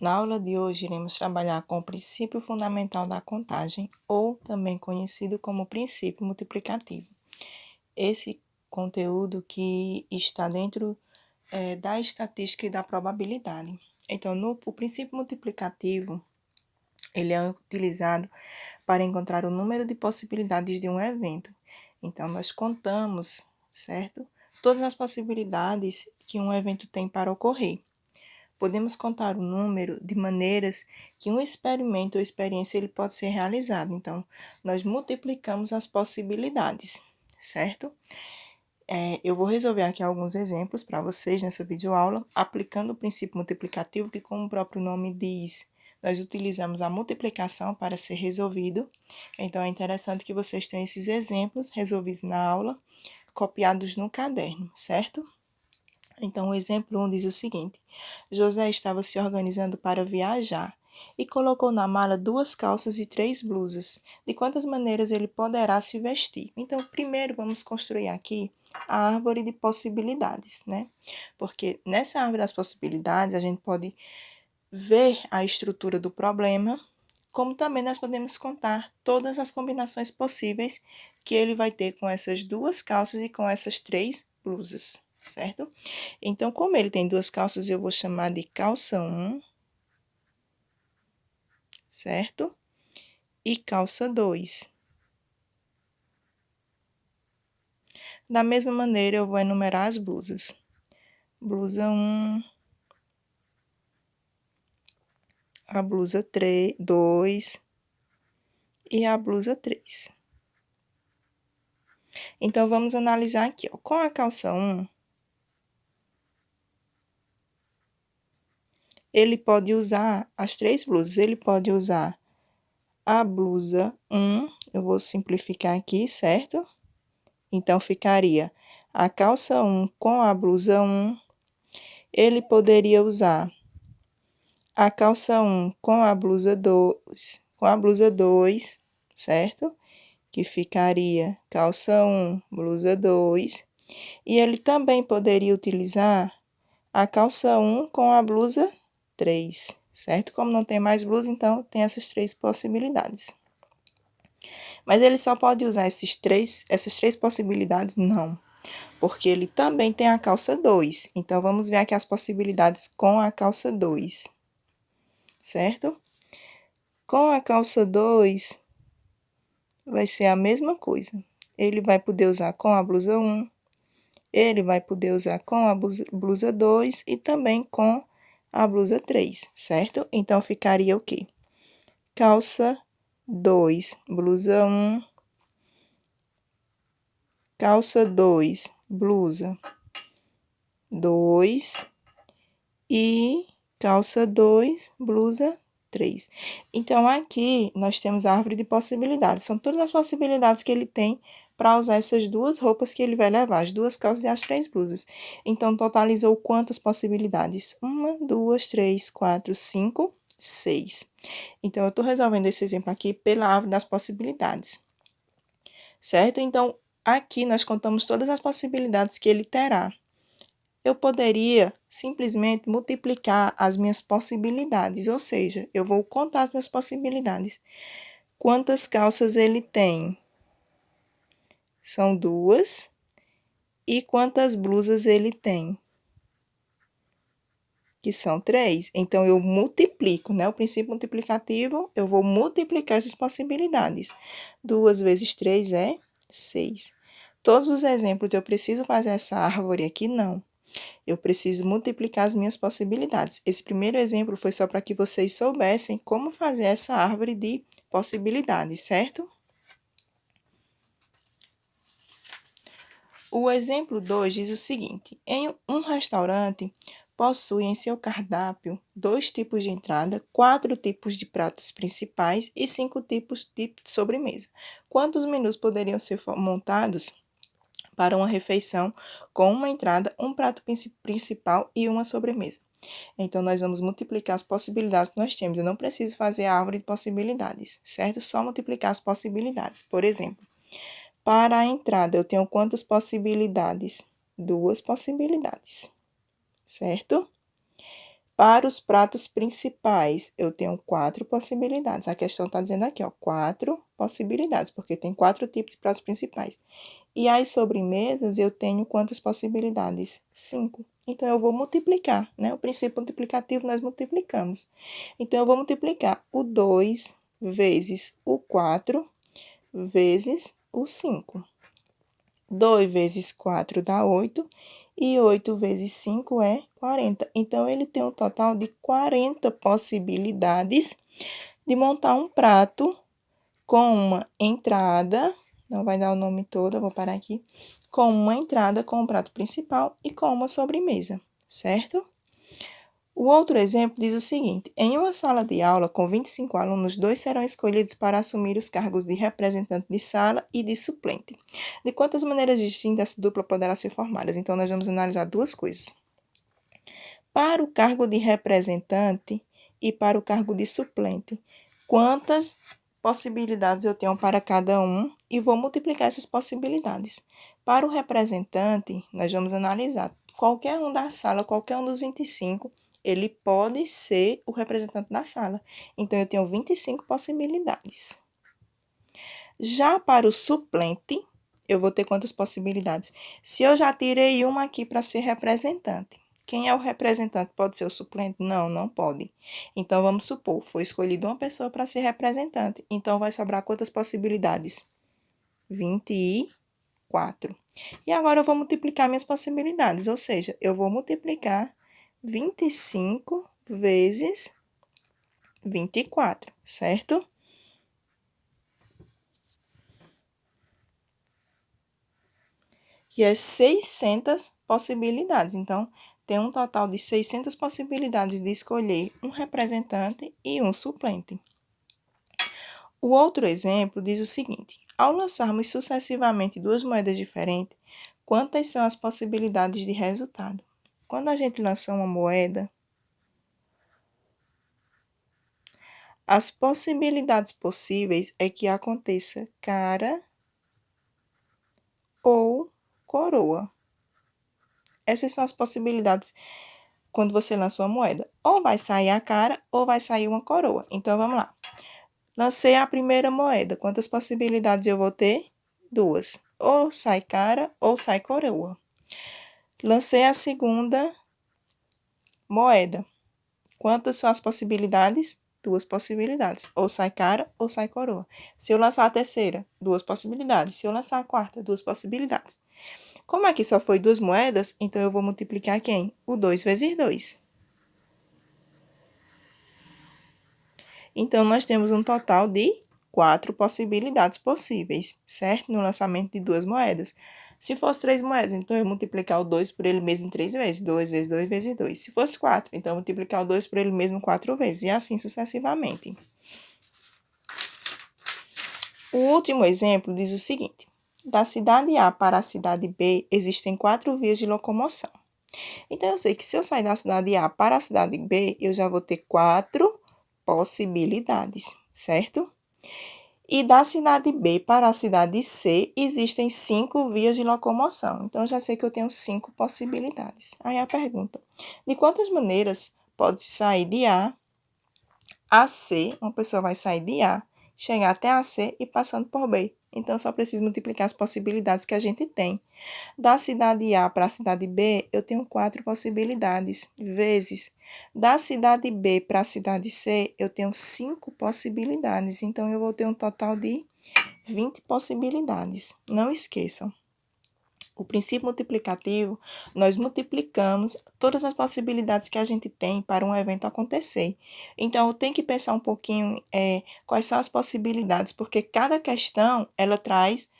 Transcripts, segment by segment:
Na aula de hoje, iremos trabalhar com o princípio fundamental da contagem, ou também conhecido como princípio multiplicativo. Esse conteúdo que está dentro da estatística e da probabilidade. Então, o princípio multiplicativo, ele é utilizado para encontrar o número de possibilidades de um evento. Então, nós contamos, certo? Todas as possibilidades que um evento tem para ocorrer. Podemos contar o número de maneiras que um experimento ou experiência ele pode ser realizado. Então, nós multiplicamos as possibilidades, certo? Eu vou resolver aqui alguns exemplos para vocês nessa videoaula, aplicando o princípio multiplicativo, que como o próprio nome diz, nós utilizamos a multiplicação para ser resolvido. Então, é interessante que vocês tenham esses exemplos resolvidos na aula, copiados no caderno, certo? Então, o exemplo 1 diz o seguinte: José estava se organizando para viajar e colocou na mala 2 calças e 3 blusas. De quantas maneiras ele poderá se vestir? Então, primeiro vamos construir aqui a árvore de possibilidades, né? Porque nessa árvore das possibilidades a gente pode ver a estrutura do problema, como também nós podemos contar todas as combinações possíveis que ele vai ter com essas 2 calças e com essas 3 blusas, certo? Então, como ele tem 2 calças, eu vou chamar de calça 1, certo? E calça 2. Da mesma maneira, eu vou enumerar as blusas. Blusa 1, a blusa 2 e a blusa 3. Então, vamos analisar aqui, ó. Com a calça 1, ele pode usar as 3 blusas. Ele pode usar a blusa 1, eu vou simplificar aqui, certo? Então, ficaria a calça 1 com a blusa 1. Ele poderia usar a calça 1 com a blusa 2, certo? Que ficaria calça 1, blusa 2. E ele também poderia utilizar a calça 1 com a blusa 3, certo? Como não tem mais blusa, então tem essas 3 possibilidades. Mas ele só pode usar essas três possibilidades? Não, porque ele também tem a calça 2. Então, vamos ver aqui as possibilidades com a calça 2, certo? Com a calça 2, vai ser a mesma coisa. Ele vai poder usar com a blusa 1, ele vai poder usar com a blusa 2 e também com a blusa 3, certo? Então, ficaria o quê? Calça 2, blusa 1, calça 2, blusa 2 e calça 2, blusa 3. Então, aqui nós temos a árvore de possibilidades. São todas as possibilidades que ele tem para usar essas 2 roupas que ele vai levar, as 2 calças e as 3 blusas. Então, totalizou quantas possibilidades? 1, 2, 3, 4, 5, 6. Então, eu estou resolvendo esse exemplo aqui pela árvore das possibilidades, certo? Então, aqui nós contamos todas as possibilidades que ele terá. Eu poderia simplesmente multiplicar as minhas possibilidades, ou seja, eu vou contar as minhas possibilidades. Quantas calças ele tem? São 2. E quantas blusas ele tem? Que são 3. Então, eu multiplico, né? O princípio multiplicativo, eu vou multiplicar essas possibilidades. 2 vezes 3 é 6. Todos os exemplos, eu preciso fazer essa árvore aqui? Não. Eu preciso multiplicar as minhas possibilidades. Esse primeiro exemplo foi só para que vocês soubessem como fazer essa árvore de possibilidades, certo? O exemplo 2 diz o seguinte: em um restaurante possui em seu cardápio 2 tipos de entrada, 4 tipos de pratos principais e 5 tipos de sobremesa. Quantos menus poderiam ser montados para uma refeição com uma entrada, um prato principal e uma sobremesa? Então, nós vamos multiplicar as possibilidades que nós temos. Eu não preciso fazer a árvore de possibilidades, certo? Só multiplicar as possibilidades. Por exemplo, para a entrada, eu tenho quantas possibilidades? 2 possibilidades, certo? Para os pratos principais, eu tenho 4 possibilidades. A questão está dizendo aqui, ó, 4 possibilidades, porque tem 4 tipos de pratos principais. E as sobremesas, eu tenho quantas possibilidades? 5. Então, eu vou multiplicar, né? O princípio multiplicativo, nós multiplicamos. Então, eu vou multiplicar o 2 vezes o 4 vezes o 5. 2 vezes 4 dá 8, e 8 vezes 5 é 40. Então, ele tem um total de 40 possibilidades de montar um prato com uma entrada, não vai dar o nome todo, eu vou parar aqui, com uma entrada com o prato principal e com uma sobremesa, certo? O outro exemplo diz o seguinte: em uma sala de aula com 25 alunos, 2 serão escolhidos para assumir os cargos de representante de sala e de suplente. De quantas maneiras distintas essa dupla poderá ser formada? Então, nós vamos analisar duas coisas. Para o cargo de representante e para o cargo de suplente, quantas possibilidades eu tenho para cada um e vou multiplicar essas possibilidades. Para o representante, nós vamos analisar qualquer um da sala, qualquer um dos 25, ele pode ser o representante da sala. Então, eu tenho 25 possibilidades. Já para o suplente, eu vou ter quantas possibilidades? Se eu já tirei uma aqui para ser representante, quem é o representante? Pode ser o suplente? Não, não pode. Então, vamos supor, foi escolhida uma pessoa para ser representante. Então, vai sobrar quantas possibilidades? 24. E agora, eu vou multiplicar minhas possibilidades, ou seja, eu vou multiplicar 25 vezes 24, certo? E é 600 possibilidades. Então, tem um total de 600 possibilidades de escolher um representante e um suplente. O outro exemplo diz o seguinte: ao lançarmos sucessivamente duas moedas diferentes, quantas são as possibilidades de resultado? Quando a gente lança uma moeda, as possibilidades possíveis é que aconteça cara ou coroa. Essas são as possibilidades quando você lança uma moeda. Ou vai sair a cara ou vai sair uma coroa. Então, vamos lá. Lancei a primeira moeda. Quantas possibilidades eu vou ter? 2. Ou sai cara ou sai coroa. Lancei a segunda moeda. Quantas são as possibilidades? 2 possibilidades. Ou sai cara ou sai coroa. Se eu lançar a terceira, 2 possibilidades. Se eu lançar a quarta, 2 possibilidades. Como aqui só foi 2 moedas, então eu vou multiplicar quem? O 2 vezes 2. Então, nós temos um total de 4 possibilidades possíveis, certo? No lançamento de 2 moedas. Se fosse 3 moedas, então eu multiplicar o 2 por ele mesmo 3 vezes. 2 vezes 2 vezes 2. Se fosse 4, então eu multiplicar o 2 por ele mesmo 4 vezes. E assim sucessivamente. O último exemplo diz o seguinte: da cidade A para a cidade B, existem 4 vias de locomoção. Então, eu sei que se eu sair da cidade A para a cidade B, eu já vou ter 4 possibilidades, certo? E da cidade B para a cidade C, existem 5 vias de locomoção. Então, eu já sei que eu tenho 5 possibilidades. Aí a pergunta: de quantas maneiras pode-se sair de A a C? Uma pessoa vai sair de A, chegar até a C e passando por B. Então, eu só preciso multiplicar as possibilidades que a gente tem. Da cidade A para a cidade B, eu tenho 4 possibilidades, vezes. Da cidade B para a cidade C, eu tenho 5 possibilidades. Então, eu vou ter um total de 20 possibilidades. Não esqueçam. O princípio multiplicativo, nós multiplicamos todas as possibilidades que a gente tem para um evento acontecer. Então, eu tenho que pensar um pouquinho quais são as possibilidades, porque cada questão, ela traz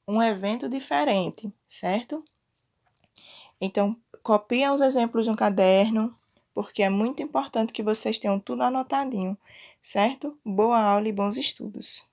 um evento diferente, certo? Então, copiem os exemplos no caderno, porque é muito importante que vocês tenham tudo anotadinho, certo? Boa aula e bons estudos!